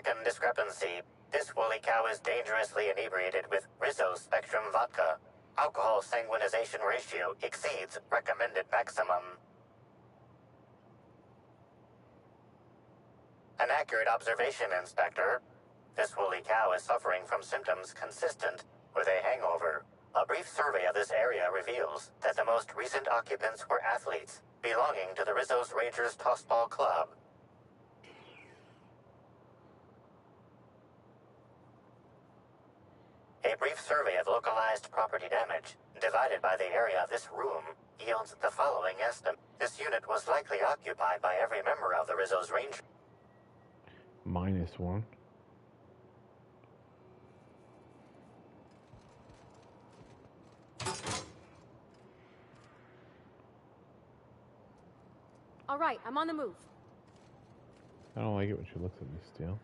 Second discrepancy. This woolly cow is dangerously inebriated with Rizzo Spectrum vodka. Alcohol sanguinization ratio exceeds recommended maximum. An accurate observation, Inspector. This woolly cow is suffering from symptoms consistent with a hangover. A brief survey of this area reveals that the most recent occupants were athletes belonging to the Rizzo's Rangers Tossball Club. A brief survey of localized property damage, divided by the area of this room, yields the following estimate. This unit was likely occupied by every member of the Rizzo's Rangers. -1. All right, I'm on the move. I don't like it when she looks at me still.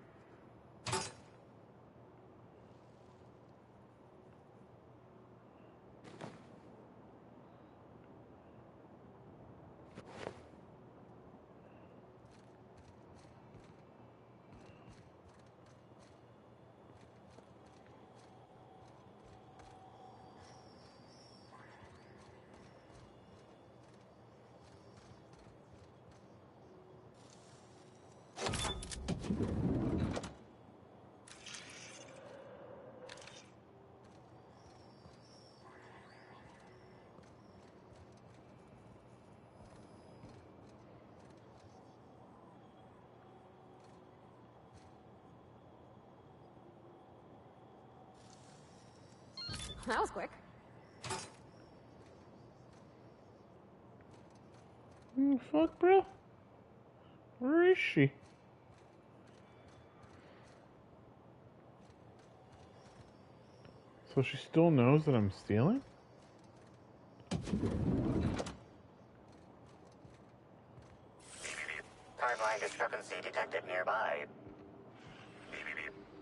That was quick. Fuck, bro. Where is she? So she still knows that I'm stealing? Timeline discrepancy detected nearby.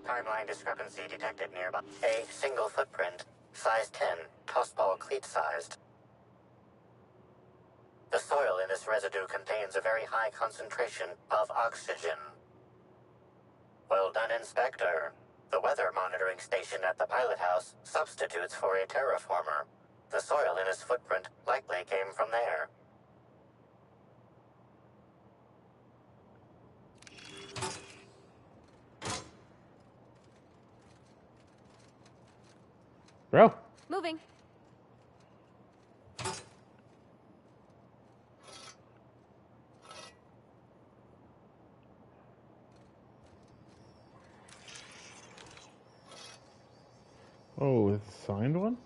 Timeline discrepancy detected nearby. A single footprint, size 10, tossball cleat sized. The soil in this residue contains a very high concentration of oxygen. Well done, Inspector. The weather monitoring station at the pilot house substitutes for a terraformer. The soil in his footprint likely came from there. Bro. Moving. Oh, it's a signed one?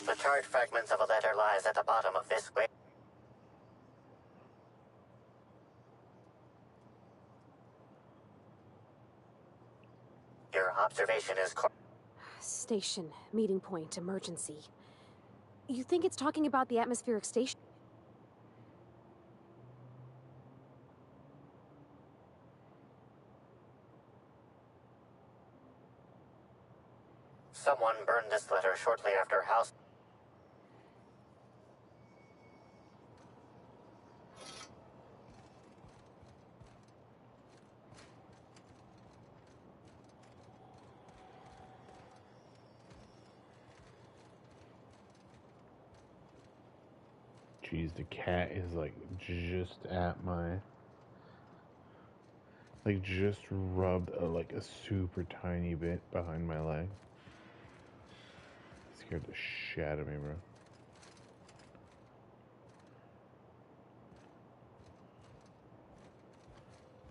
The charred fragments of a letter lies at the bottom of this way. Your observation is correct. Station, meeting point, emergency. You think it's talking about the atmospheric station? Someone burned this letter shortly after house. Jeez, the cat is like just at my, like just rubbed like a super tiny bit behind my leg. Scared the shit out of me, bro.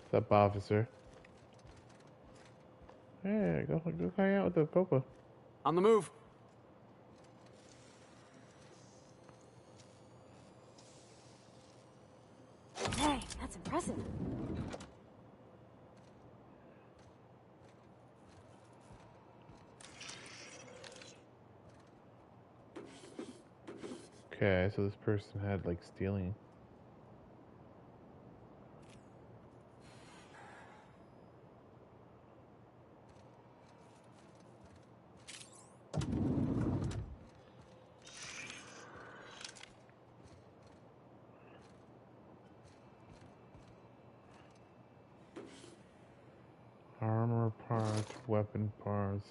What's up, officer? Hey, go hang out with the Popa. On the move. Hey, that's impressive. Okay, so this person had like stealing. parts, weapon parts,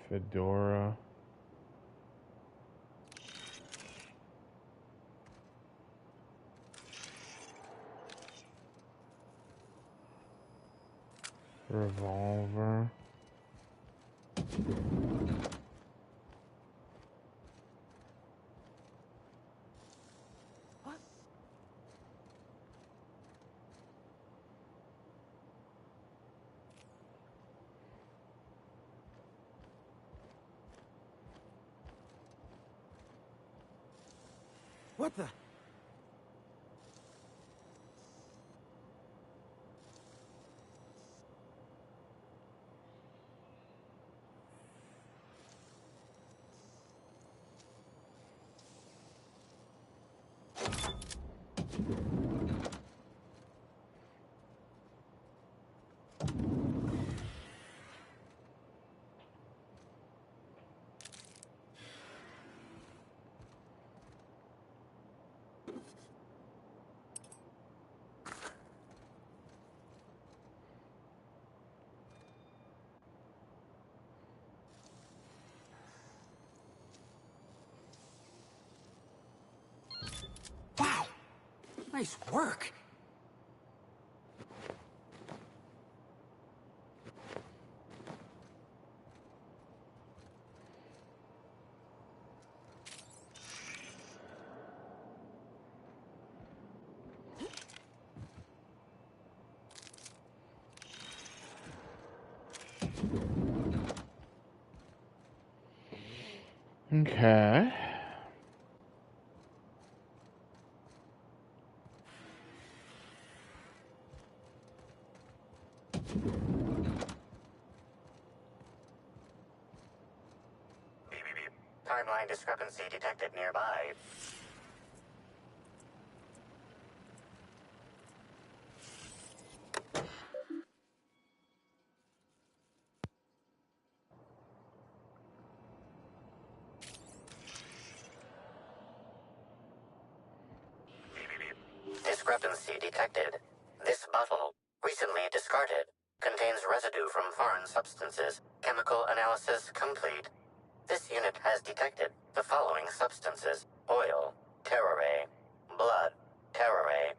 fedora. Revolver. What the? Wow! Nice work! Okay. Timeline discrepancy detected nearby. Discrepancy detected. This bottle, recently discarded, contains residue from foreign substances. Chemical analysis complete. This unit has detected the following substances: oil, terrorray; blood, terrorray;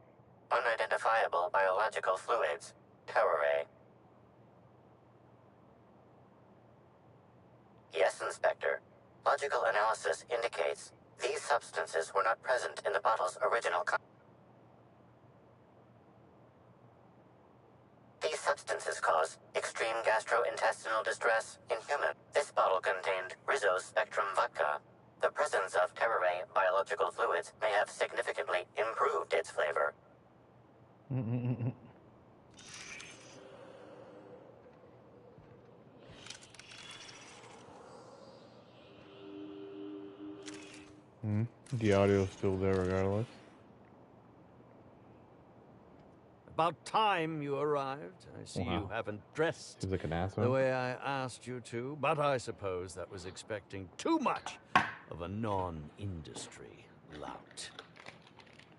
unidentifiable biological fluids, terrorray. Yes, Inspector. Logical analysis indicates these substances were not present in the bottle's original These substances cause extreme gastrointestinal distress in humans. This bottle contained Rizzo's Spectrum vodka. The presence of terrorray biological fluids may have significantly improved its flavor. The audio's still there regardless. About time you arrived. I see you haven't dressed He's like an the asshole. way I asked you to, but I suppose that was expecting too much of a non-industry lout.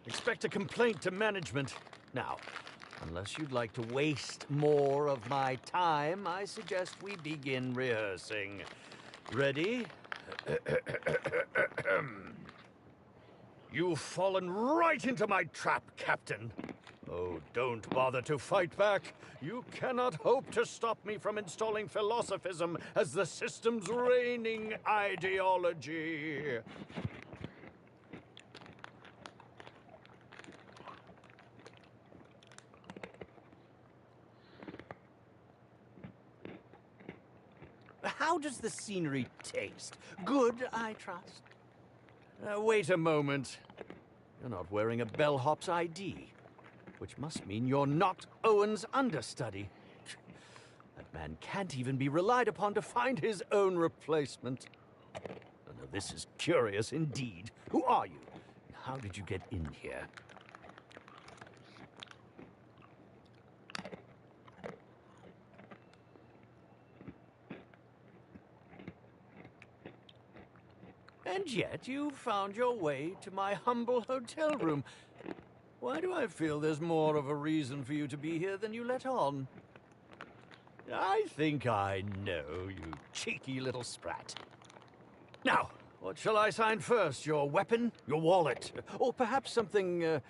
Expect a complaint to management. Now, unless you'd like to waste more of my time, I suggest we begin rehearsing. Ready? You've fallen right into my trap, Captain. Oh, don't bother to fight back. You cannot hope to stop me from installing philosophism as the system's reigning ideology. How does the scenery taste? Good, I trust. Wait a moment. You're not wearing a bellhop's ID, which must mean you're not Owen's understudy. That man can't even be relied upon to find his own replacement. Now, this is curious indeed. Who are you? How did you get in here? And yet you found your way to my humble hotel room. Why do I feel there's more of a reason for you to be here than you let on? I think I know, you cheeky little sprat. Now, what shall I sign first? Your weapon? Your wallet? Or perhaps something a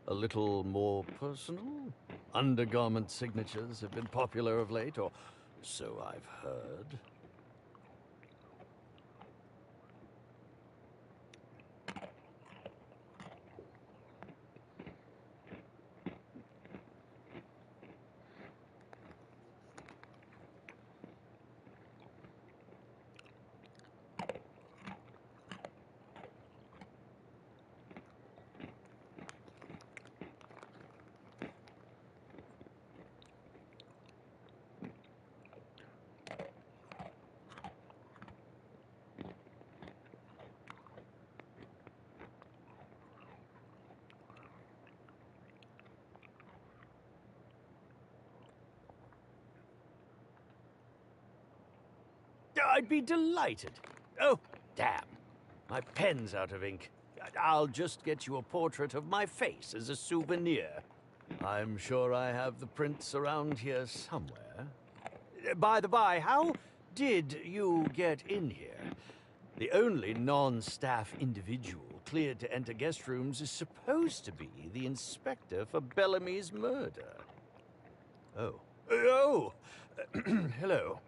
little more personal? Undergarment signatures have been popular of late, or so I've heard. I'd be delighted. Oh, damn. My pen's out of ink. I'll just get you a portrait of my face as a souvenir. I'm sure I have the prints around here somewhere. By the by, how did you get in here? The only non-staff individual cleared to enter guest rooms is supposed to be the inspector for Bellamy's murder. Oh. Oh! Hello.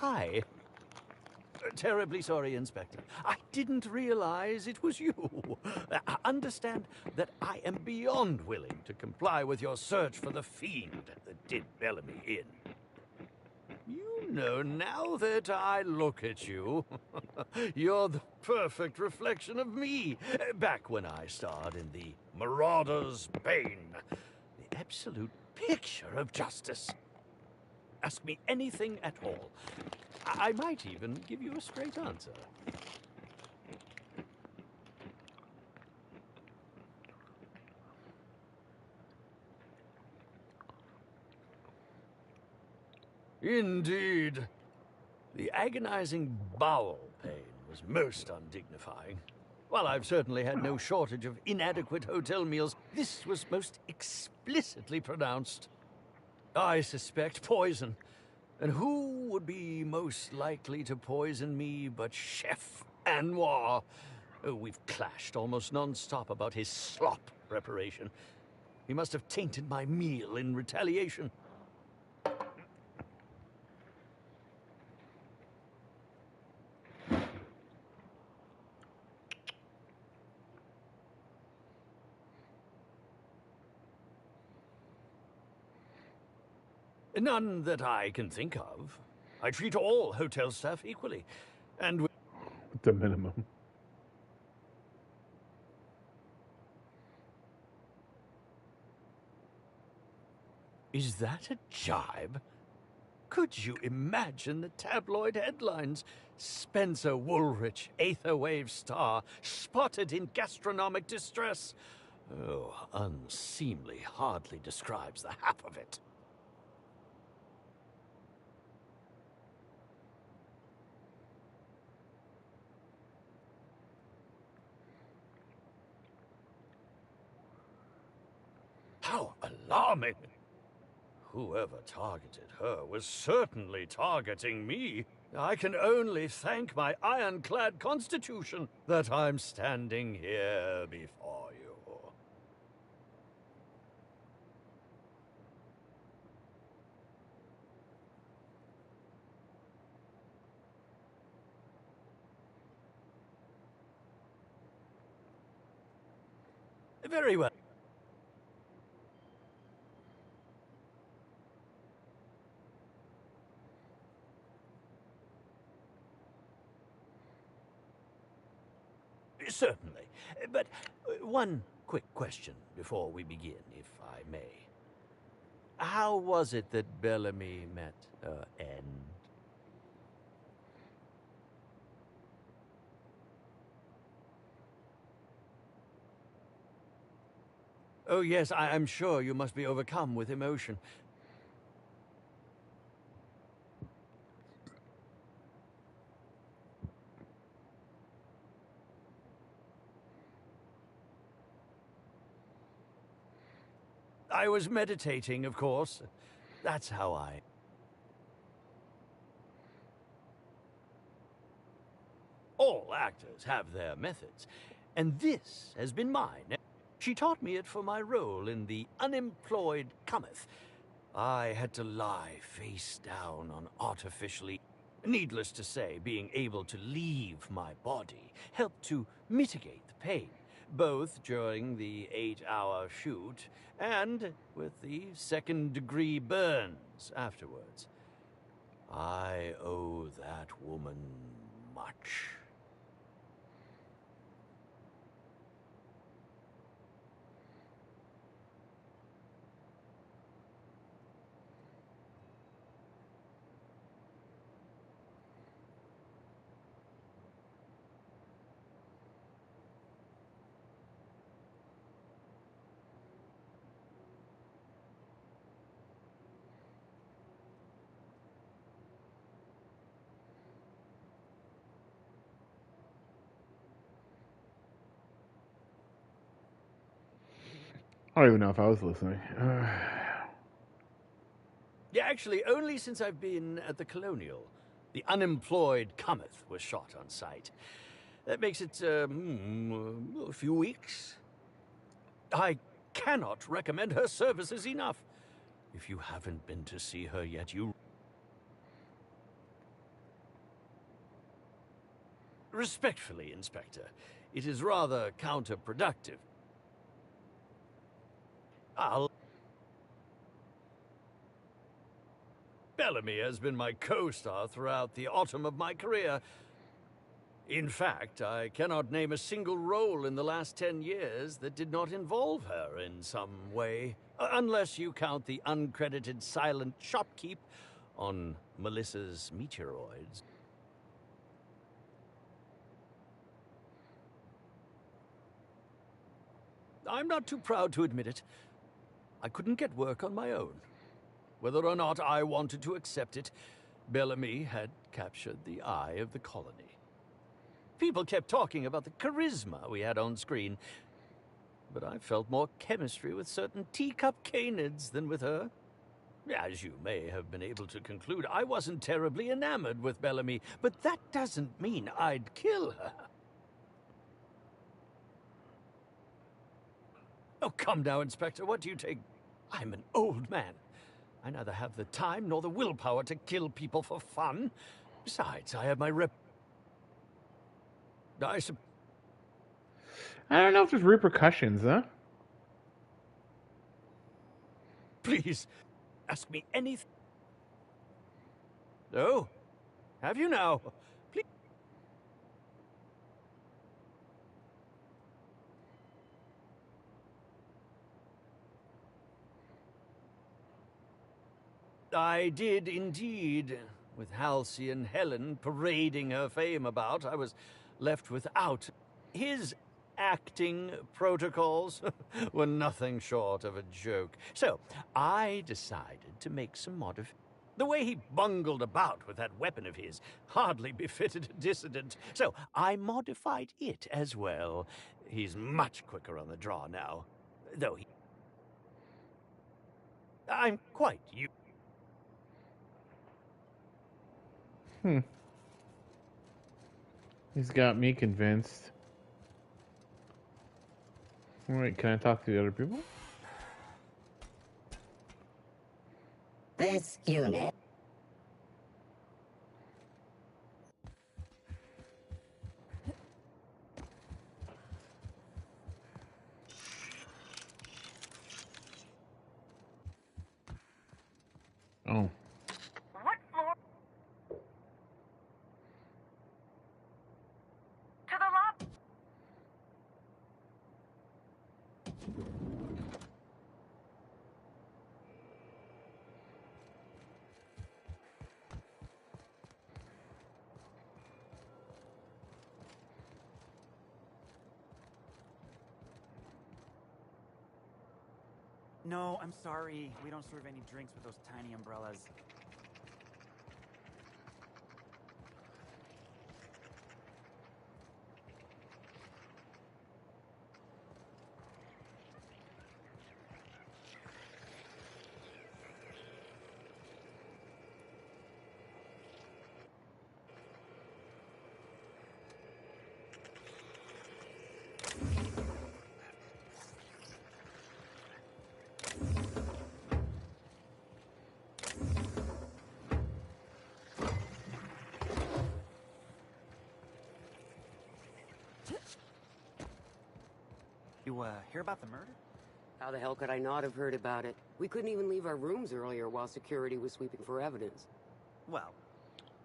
Hi. Terribly sorry, Inspector. I didn't realize it was you. Understand that I am beyond willing to comply with your search for the fiend that did Bellamy in. You know, now that I look at you, you're the perfect reflection of me, back when I starred in the Marauder's Bane. The absolute picture of justice. Ask me anything at all. I might even give you a straight answer. Indeed. The agonizing bowel pain was most undignifying. While I've certainly had no shortage of inadequate hotel meals, this was most explicitly pronounced. I suspect poison. And who would be most likely to poison me but Chef Anwar? Oh, we've clashed almost non-stop about his slop preparation. He must have tainted my meal in retaliation. None that I can think of. I treat all hotel staff equally. And The minimum. is that a jibe? Could you imagine the tabloid headlines? Spencer Woolrich, Aetherwave star, spotted in gastronomic distress. Oh, unseemly hardly describes the half of it. How alarming! Whoever targeted her was certainly targeting me. I can only thank my ironclad constitution that I'm standing here before you. Very well. Certainly. But one quick question before we begin, if I may. How was it that Bellamy met her end? Oh, yes, I'm sure you must be overcome with emotion. I was meditating, of course. That's how I... All actors have their methods, and this has been mine. She taught me it for my role in The Unemployed Cometh. I had to lie face down on artificially... Needless to say, being able to leave my body helped to mitigate the pain, both during the 8-hour shoot and with the second-degree burns afterwards. I owe that woman much. I don't even know if I was listening. Yeah, actually, only since I've been at the Colonial. The Unemployed Cometh was shot on site. That makes it, a few weeks. I cannot recommend her services enough. If you haven't been to see her yet, you... Respectfully, Inspector, it is rather counterproductive. Bellamy has been my co-star throughout the autumn of my career. In fact, I cannot name a single role in the last 10 years that did not involve her in some way, unless you count the uncredited silent shopkeep on Melissa's Meteoroids. I'm not too proud to admit it. I couldn't get work on my own. Whether or not I wanted to accept it, Bellamy had captured the eye of the colony. People kept talking about the charisma we had on screen, but I felt more chemistry with certain teacup canids than with her. As you may have been able to conclude, I wasn't terribly enamored with Bellamy, but that doesn't mean I'd kill her. Oh, come now, Inspector. What do you take? I'm an old man. I neither have the time nor the willpower to kill people for fun. Besides, I have my I don't know if there's repercussions, huh? Please, ask me anything. Oh, have you now? Please. I did indeed. With Halcyon Helen parading her fame about, I was left without. His acting protocols were nothing short of a joke. So, I decided to make some modifications. The way he bungled about with that weapon of his hardly befitted a dissident, so I modified it as well. He's much quicker on the draw now, though I'm quite used. He's got me convinced. Alright, can I talk to the other people? This unit. Oh. What floor? To the lobby. No, I'm sorry. We don't serve any drinks with those tiny umbrellas. you hear about the murder? How the hell could I not have heard about it? We couldn't even leave our rooms earlier while security was sweeping for evidence. Well,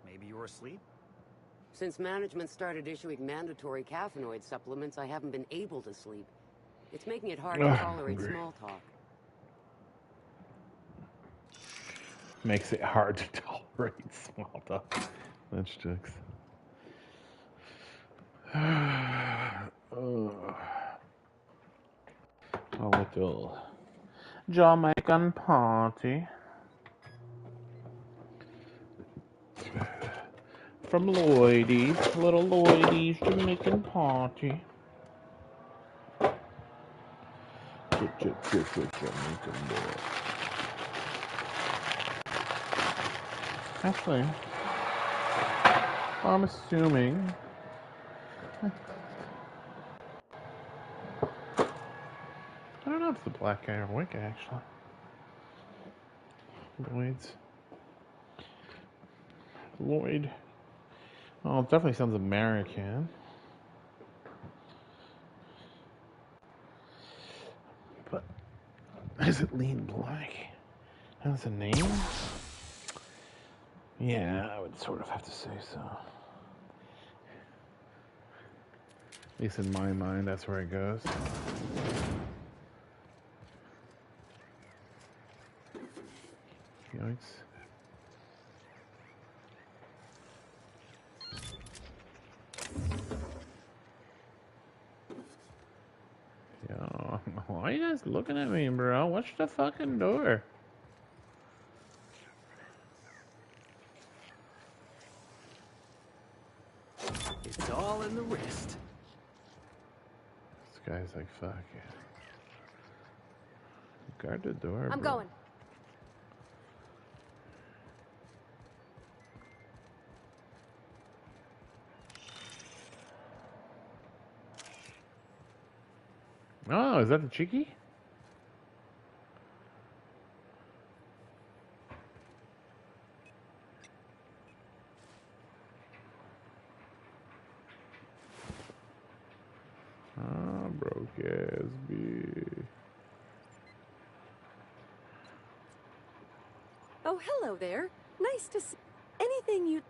maybe you were asleep? Since management started issuing mandatory caffeinoid supplements, I haven't been able to sleep. It's making it hard to tolerate small talk. Makes it hard to tolerate small talk. That's jokes. A little Jamaican party from Lloydie's, little Lloydie's Jamaican party. Jamaican boy. Actually, I'm assuming. I don't know if it's the black guy or white guy, actually. Lloyd. Oh, it definitely sounds American. But is it lean black? That's a name? Yeah, I would sort of have to say so. At least in my mind, that's where it goes. Yikes. Yo, why are you guys looking at me, bro? Watch the fucking door. It's all in the wrist. This guy's like, fuck it. Guard the door, I'm bro. going. Oh, is that the Cheeky? Ah, bro, Gatsby. Oh, hello there. Nice to see. Anything you...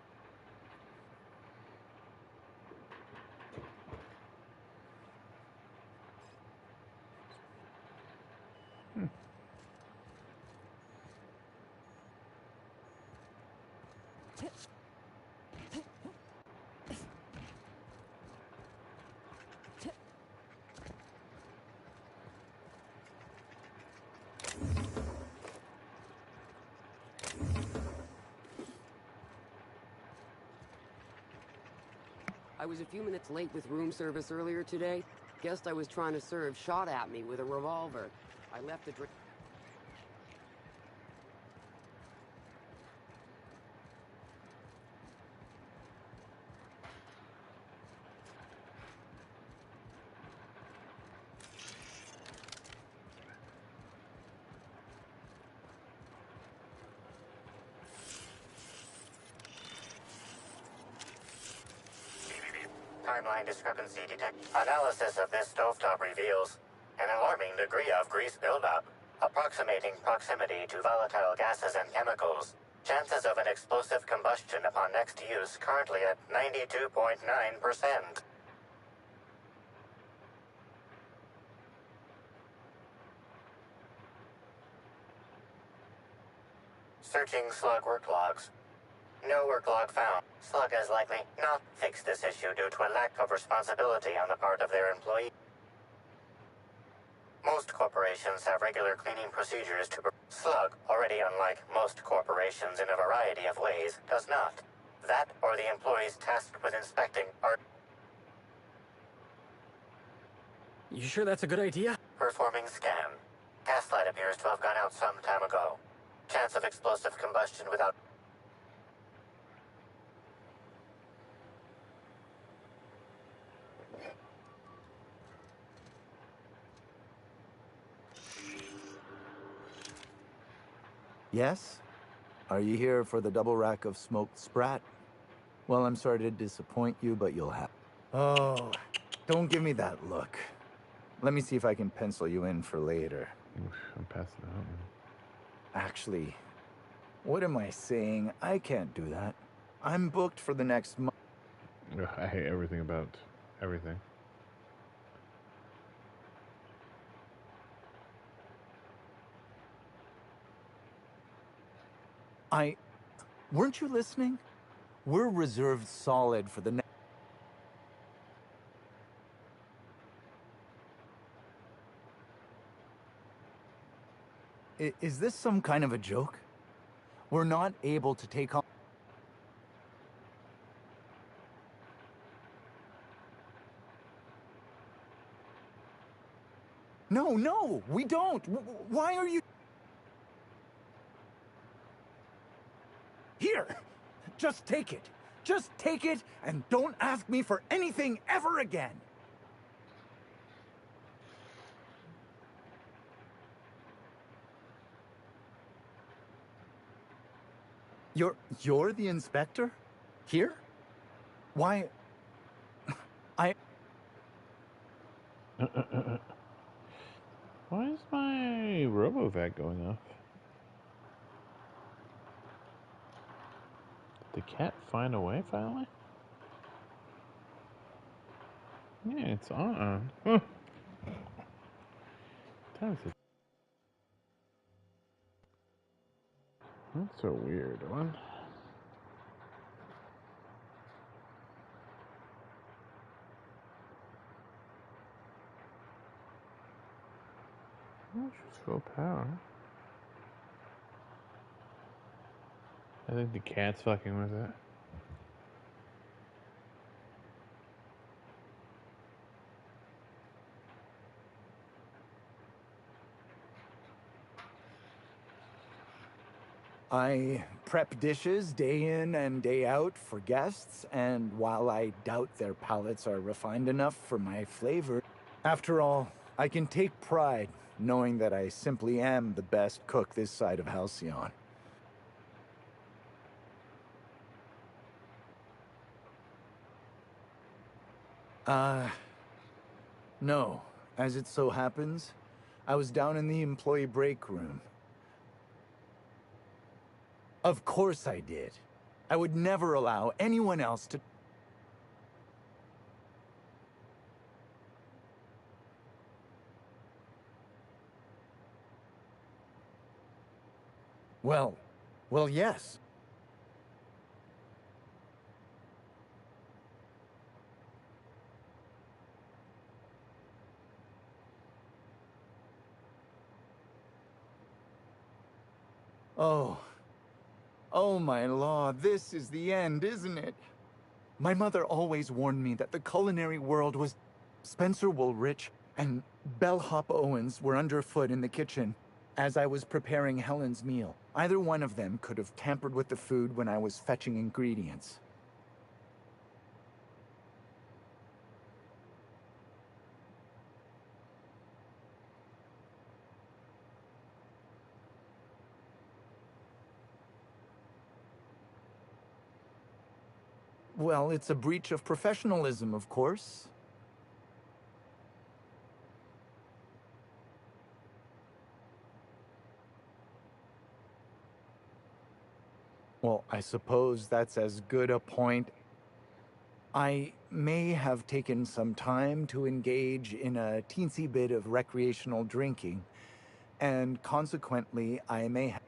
I was a few minutes late with room service earlier today. Guest I was trying to serve shot at me with a revolver. I left the drink. Timeline discrepancy detect. Analysis of this stovetop reveals an alarming degree of grease buildup, approximating proximity to volatile gases and chemicals. Chances of an explosive combustion upon next use currently at 92.9%. Searching slug work logs. No work log found. Slug has likely not fixed this issue due to a lack of responsibility on the part of their employee. Most corporations have regular cleaning procedures to... Slug, already unlike most corporations in a variety of ways, does not. That or the employees tasked with inspecting are... You sure that's a good idea? Performing scan. Gaslight appears to have gone out some time ago. Chance of explosive combustion without... Yes? Are you here for the double rack of smoked sprat? Well, I'm sorry to disappoint you, but you'll have... Oh, don't give me that look. Let me see if I can pencil you in for later. Oof, I'm passing out. Actually, what am I saying? I can't do that. I'm booked for the next month. Ugh, I hate everything about everything. Weren't you listening? We're reserved solid for the next. Is this some kind of a joke? We're not able to take on. No, we don't. Why are you here? Just take it. Just take it and don't ask me for anything ever again. You're the inspector? Here? Why? I. Why is my RoboVac going off? Did the cat find a way finally? Yeah, it's on. Huh. Time is it? That's a weird one. Oh, she's full power. I think the cat's fucking with it. I prep dishes day in and day out for guests, and while I doubt their palates are refined enough for my flavor, after all, I can take pride knowing that I simply am the best cook this side of Halcyon. No. As it so happens, I was down in the employee break room. Of course I did. I would never allow anyone else to... Well, yes. Oh my law, this is the end, isn't it? My mother always warned me that the culinary world was... Spencer Woolrich and Bellhop Owens were underfoot in the kitchen as I was preparing Helen's meal. Either one of them could have tampered with the food when I was fetching ingredients. Well, it's a breach of professionalism, of course. Well, I suppose that's as good a point. I may have taken some time to engage in a teensy bit of recreational drinking, and consequently, I may have...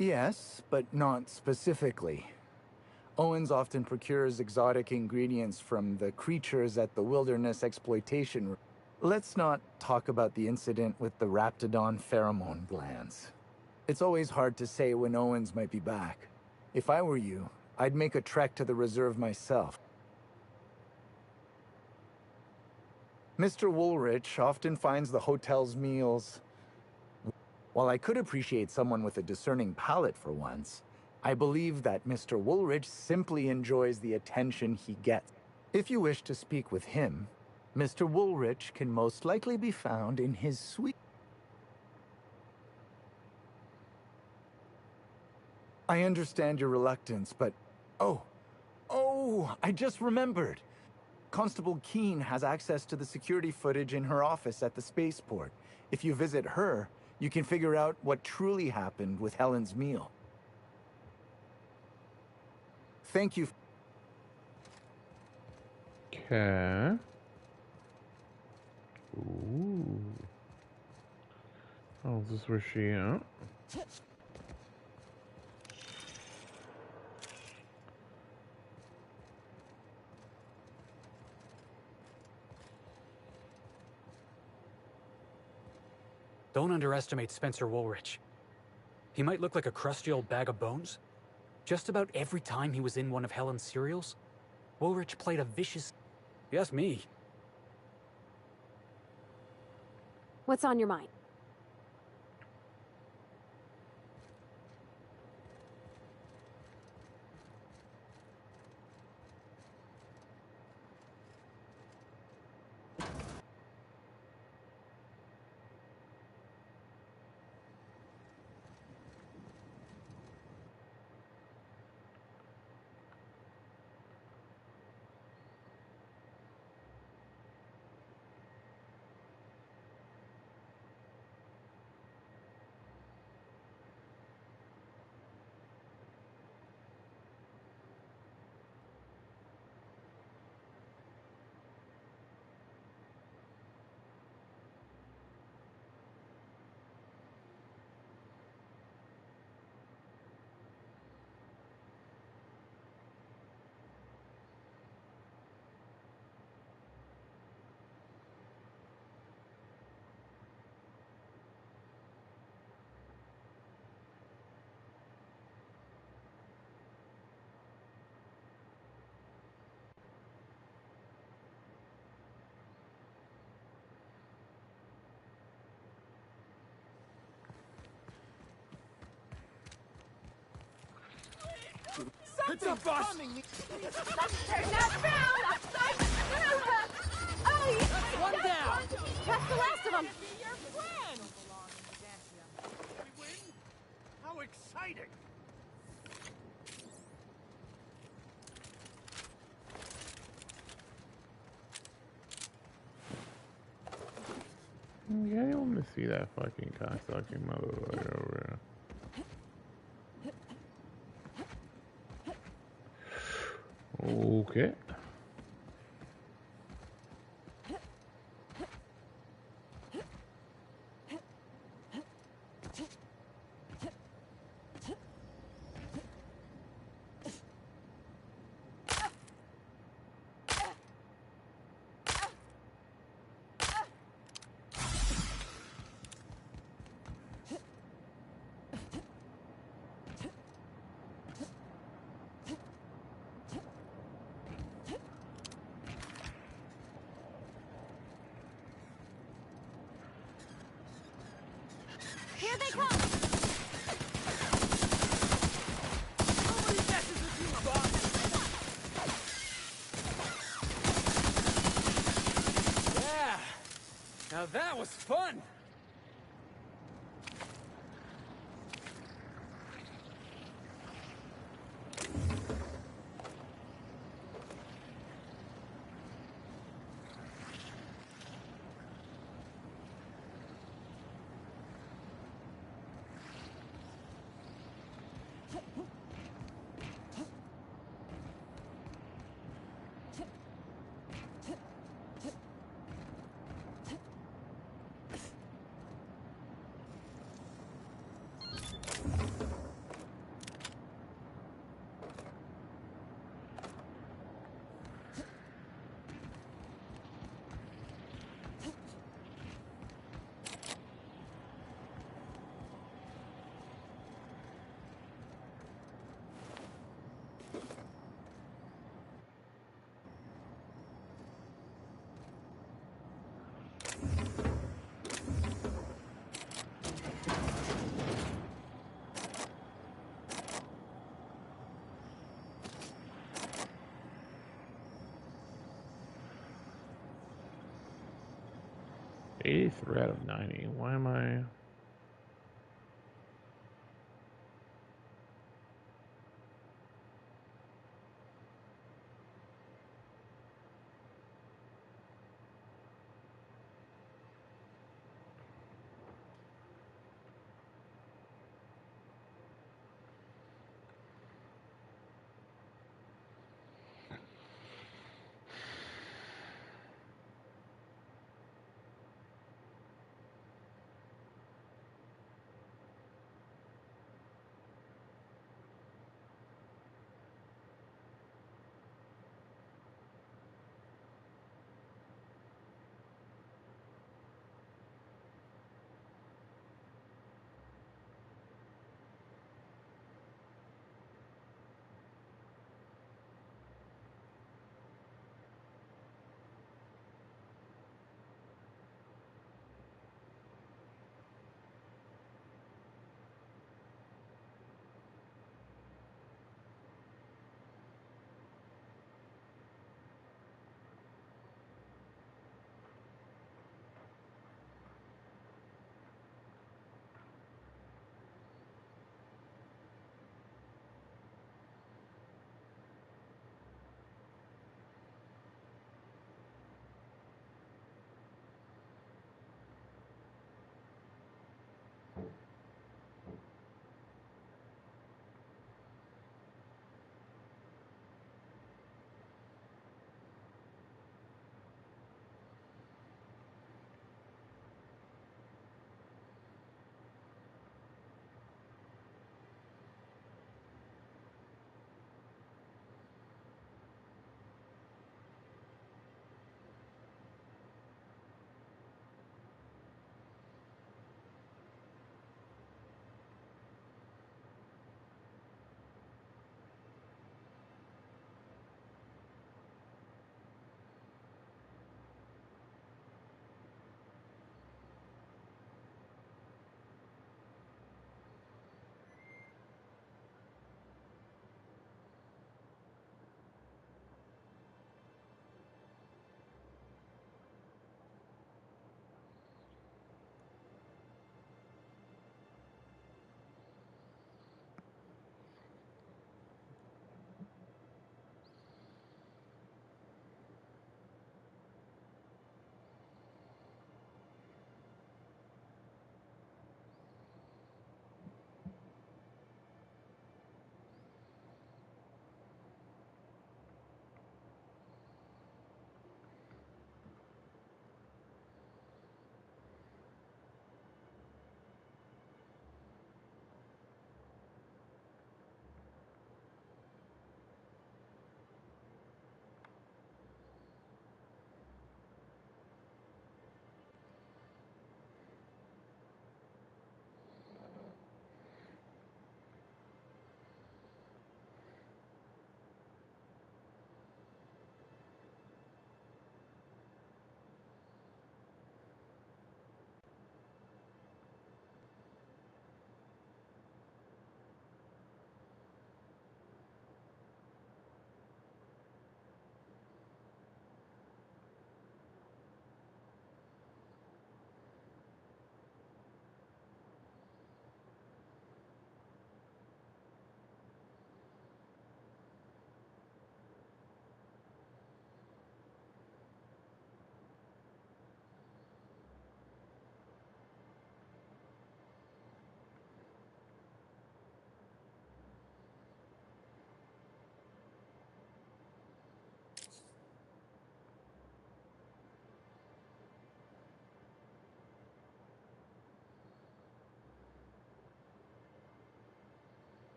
Yes, but not specifically. Owens often procures exotic ingredients from the creatures at the wilderness exploitation. Let's not talk about the incident with the Raptidon pheromone glands. It's always hard to say when Owens might be back. If I were you, I'd make a trek to the reserve myself. Mr. Woolrich often finds the hotel's meals... While I could appreciate someone with a discerning palate for once, I believe that Mr. Woolrich simply enjoys the attention he gets. If you wish to speak with him, Mr. Woolrich can most likely be found in his suite. I understand your reluctance, but... Oh, I just remembered. Constable Keene has access to the security footage in her office at the spaceport. If you visit her, you can figure out what truly happened with Helen's meal. Thank you. Okay. Ooh. Oh, is this where she at? Don't underestimate Spencer Woolrich. He might look like a crusty old bag of bones. Just about every time he was in one of Helen's serials, Woolrich played a vicious... If you ask me. What's on your mind? It's a bus! They're not found! One down! That's the last of them! We win? How exciting! Yeah, I want to see that fucking cocksucking motherfucker over there. Okay. Here they come! Nobody messes with you, boss! Yeah! Now that was fun! $83 out of 90. Why am I?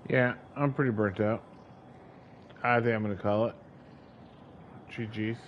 Yeah, I'm pretty burnt out. I think I'm gonna call it. GG's.